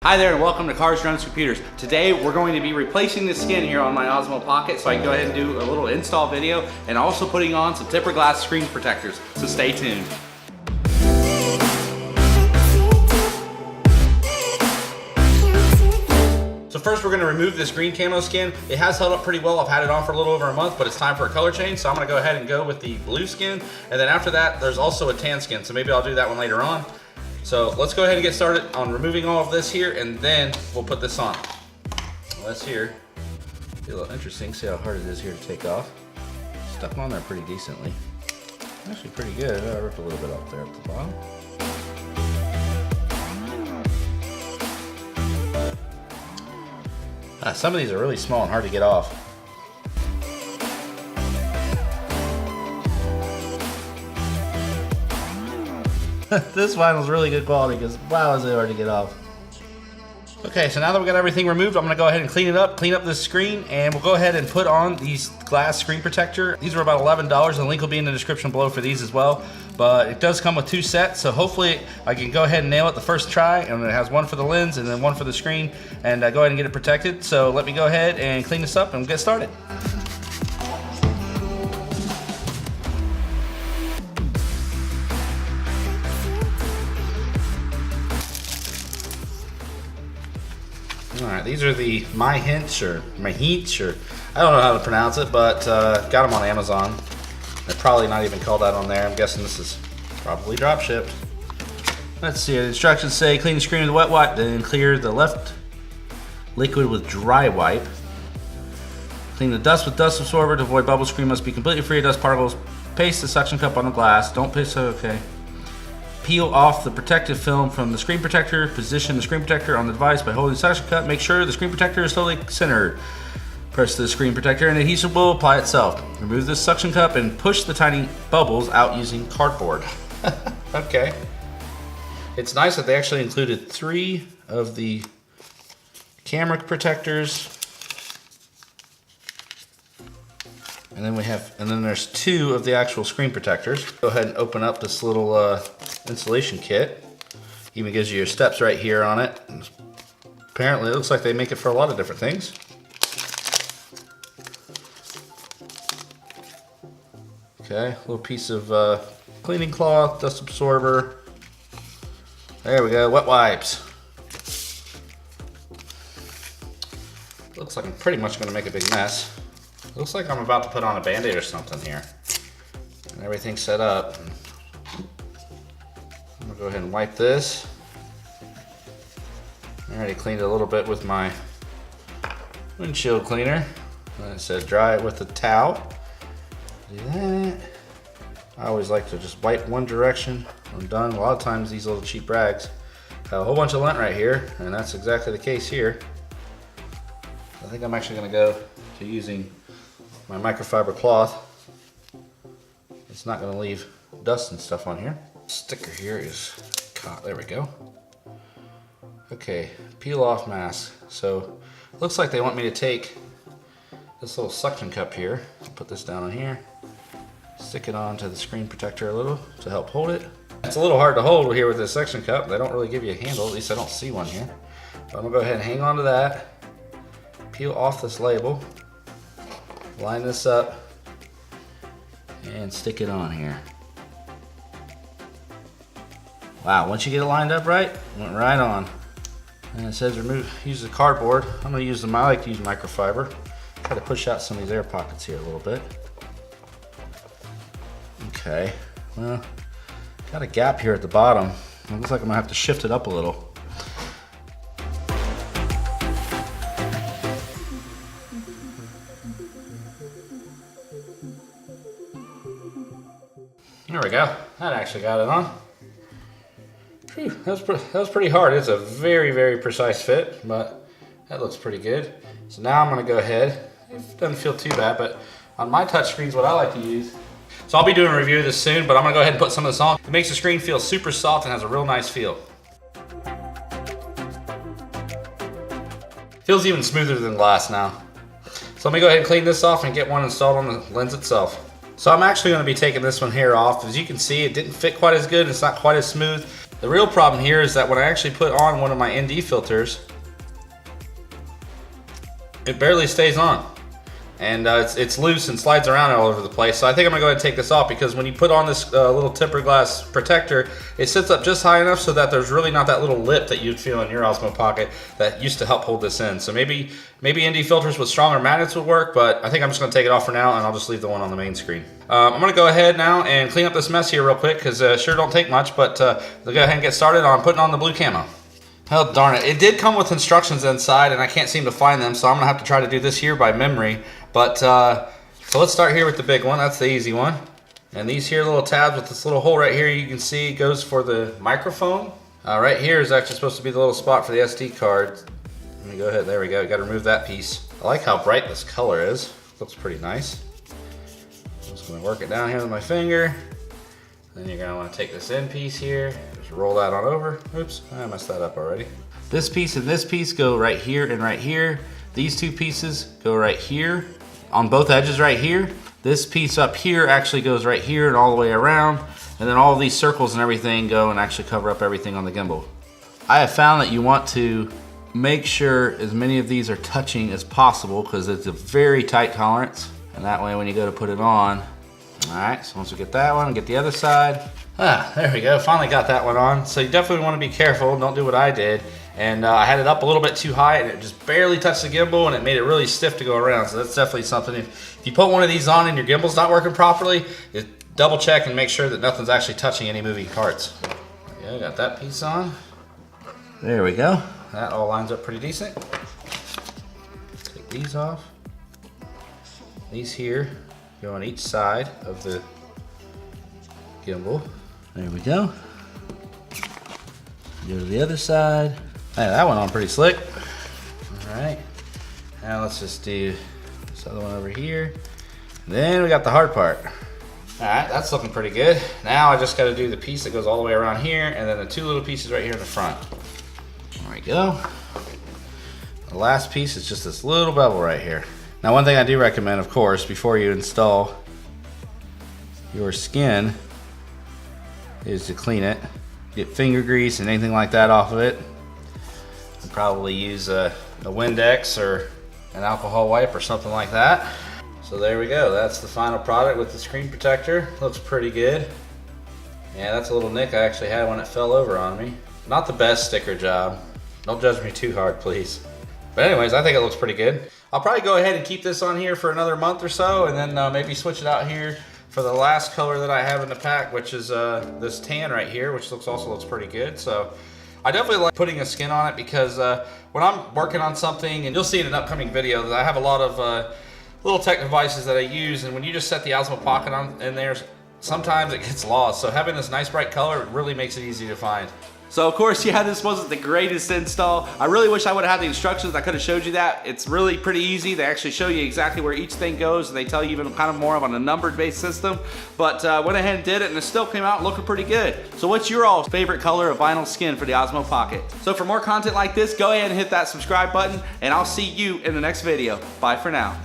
Hi there and welcome to Cars, Drones, Computers. Today we're going to be replacing the skin here on my Osmo Pocket so I can go ahead and do a little install video and also putting on some tempered glass screen protectors, so stay tuned. So first we're going to remove this green camo skin. It has held up pretty well. I've had it on for a little over a month, but it's time for a color change. So I'm going to go ahead and go with the blue skin. And then after that, there's also a tan skin. So maybe I'll do that one later on. So let's go ahead and get started on removing all of this here, and then we'll put this on. Well, this here, be a little interesting. See how hard it is here to take off. Stuck on there pretty decently. Actually pretty good. I ripped a little bit up there at the bottom. Some of these are really small and hard to get off. This vinyl's really good quality because wow, is it hard to get off. Okay, so now that we got everything removed, I'm gonna go ahead and clean up this screen, and we'll go ahead and put on these glass screen protector. These are about $11, and the link will be in the description below for these as well. But it does come with 2 sets, so hopefully I can go ahead and nail it the first try, and it has one for the lens and then one for the screen, and go ahead and get it protected. So let me go ahead and clean this up and get started. Alright, these are the Mahinch, or I don't know how to pronounce it, but got them on Amazon. They're probably not even called out on there. I'm guessing this is probably drop shipped. Let's see, the instructions say clean the screen with a wet wipe, then clear the left liquid with dry wipe. Clean the dust with dust absorber to avoid bubbles. Screen must be completely free of dust particles. Paste the suction cup on the glass. Don't paste, okay. Peel off the protective film from the screen protector. Position the screen protector on the device by holding the suction cup. Make sure the screen protector is totally centered. Press the screen protector and the adhesive will apply itself. Remove the suction cup and push the tiny bubbles out using cardboard. Okay. It's nice that they actually included 3 of the camera protectors. And then there's 2 of the actual screen protectors. Go ahead and open up this little installation kit. Even gives you your steps right here on it. Apparently it looks like they make it for a lot of different things. Okay, a little piece of cleaning cloth, dust absorber. There we go, wet wipes. Looks like I'm pretty much gonna make a big mess. Looks like I'm about to put on a Band-Aid or something here. And everything's set up. I'm gonna go ahead and wipe this. I already cleaned it a little bit with my windshield cleaner. And it said dry it with a towel. Do that. I always like to just wipe one direction. I'm done. A lot of times these little cheap rags have a whole bunch of lint right here, and that's exactly the case here. I think I'm actually gonna go to using my microfiber cloth. It's not gonna leave dust and stuff on here. Sticker here is caught, there we go. Okay, peel off mask. So, looks like they want me to take this little suction cup here, put this down on here, stick it onto the screen protector a little to help hold it. It's a little hard to hold here with this suction cup. They don't really give you a handle, at least I don't see one here. But I'm gonna go ahead and hang on to that, peel off this label, line this up, and stick it on here. Wow, once you get it lined up right, it went right on. And it says use the cardboard. I'm gonna use I like to use microfiber. Try to push out some of these air pockets here a little bit. Okay, well, got a gap here at the bottom. It looks like I'm gonna have to shift it up a little. There we go. That actually got it on. Whew, that was pretty hard. It's a very, very precise fit, but that looks pretty good. So now I'm going to go ahead. It doesn't feel too bad, but on my touch screens, what I like to use. So I'll be doing a review of this soon, but I'm going to go ahead and put some of this on. It makes the screen feel super soft and has a real nice feel. Feels even smoother than glass now. So let me go ahead and clean this off and get one installed on the lens itself. So I'm actually going to be taking this one here off. As you can see, it didn't fit quite as good. It's not quite as smooth. The real problem here is that when I actually put on one of my ND filters, it barely stays on. And it's loose and slides around all over the place. So I think I'm gonna go ahead and take this off, because when you put on this little tempered glass protector, it sits up just high enough so that there's really not that little lip that you'd feel in your Osmo Pocket that used to help hold this in. So maybe ND filters with stronger magnets would work, but I think I'm just gonna take it off for now, and I'll just leave the one on the main screen. I'm gonna go ahead now and clean up this mess here real quick, because sure don't take much, but we'll go ahead and get started on putting on the blue camo. Hell darn it, it did come with instructions inside, and I can't seem to find them, so I'm gonna have to try to do this here by memory. But so let's start here with the big one. That's the easy one. And these here little tabs with this little hole right here, you can see goes for the microphone. Right here is actually supposed to be the little spot for the SD card. Let me go ahead, there we go, got to remove that piece. I like how bright this color is. Looks pretty nice. I'm just gonna work it down here with my finger. Then you're gonna wanna take this end piece here, just roll that on over. Oops, I messed that up already. This piece and this piece go right here and right here. These two pieces go right here. On both edges right here. This piece up here actually goes right here and all the way around, and then all of these circles and everything go and actually cover up everything on the gimbal. I have found that you want to make sure as many of these are touching as possible, because it's a very tight tolerance, and that way when you go to put it on. Alright, so once we get that one, get the other side. There we go, finally got that one on. So you definitely want to be careful, don't do what I did. And I had it up a little bit too high, and it just barely touched the gimbal, and it made it really stiff to go around. So that's definitely something. If you put one of these on and your gimbal's not working properly, just double check and make sure that nothing's actually touching any moving parts. There we go, got that piece on. There we go. That all lines up pretty decent. Take these off. These here go on each side of the gimbal. There we go. Go to the other side. Hey, that went on pretty slick. All right, now let's just do this other one over here. Then we got the hard part. All right, that's looking pretty good. Now I just got to do the piece that goes all the way around here, and then the two little pieces right here in the front. There we go. The last piece is just this little bevel right here. Now, one thing I do recommend, of course, before you install your skin is to clean it. Get finger grease and anything like that off of it. And probably use a Windex or an alcohol wipe or something like that. So there we go, that's the final product with the screen protector. Looks pretty good. Yeah, that's a little nick I actually had when it fell over on me. Not the best sticker job. Don't judge me too hard, please. But anyways, I think it looks pretty good. I'll probably go ahead and keep this on here for another month or so, and then maybe switch it out here for the last color that I have in the pack, which is this tan right here, which also looks pretty good. So I definitely like putting a skin on it, because when I'm working on something, and you'll see in an upcoming video that I have a lot of little tech devices that I use, and when you just set the Osmo Pocket on in there, sometimes it gets lost. So having this nice bright color, it really makes it easy to find. So of course, yeah, this wasn't the greatest install. I really wish I would have had the instructions. I could have showed you that. It's really pretty easy. They actually show you exactly where each thing goes, and they tell you even kind of more of on a numbered based system. But went ahead and did it, and it still came out looking pretty good. So what's your all's favorite color of vinyl skin for the Osmo Pocket? So for more content like this, go ahead and hit that subscribe button, and I'll see you in the next video. Bye for now.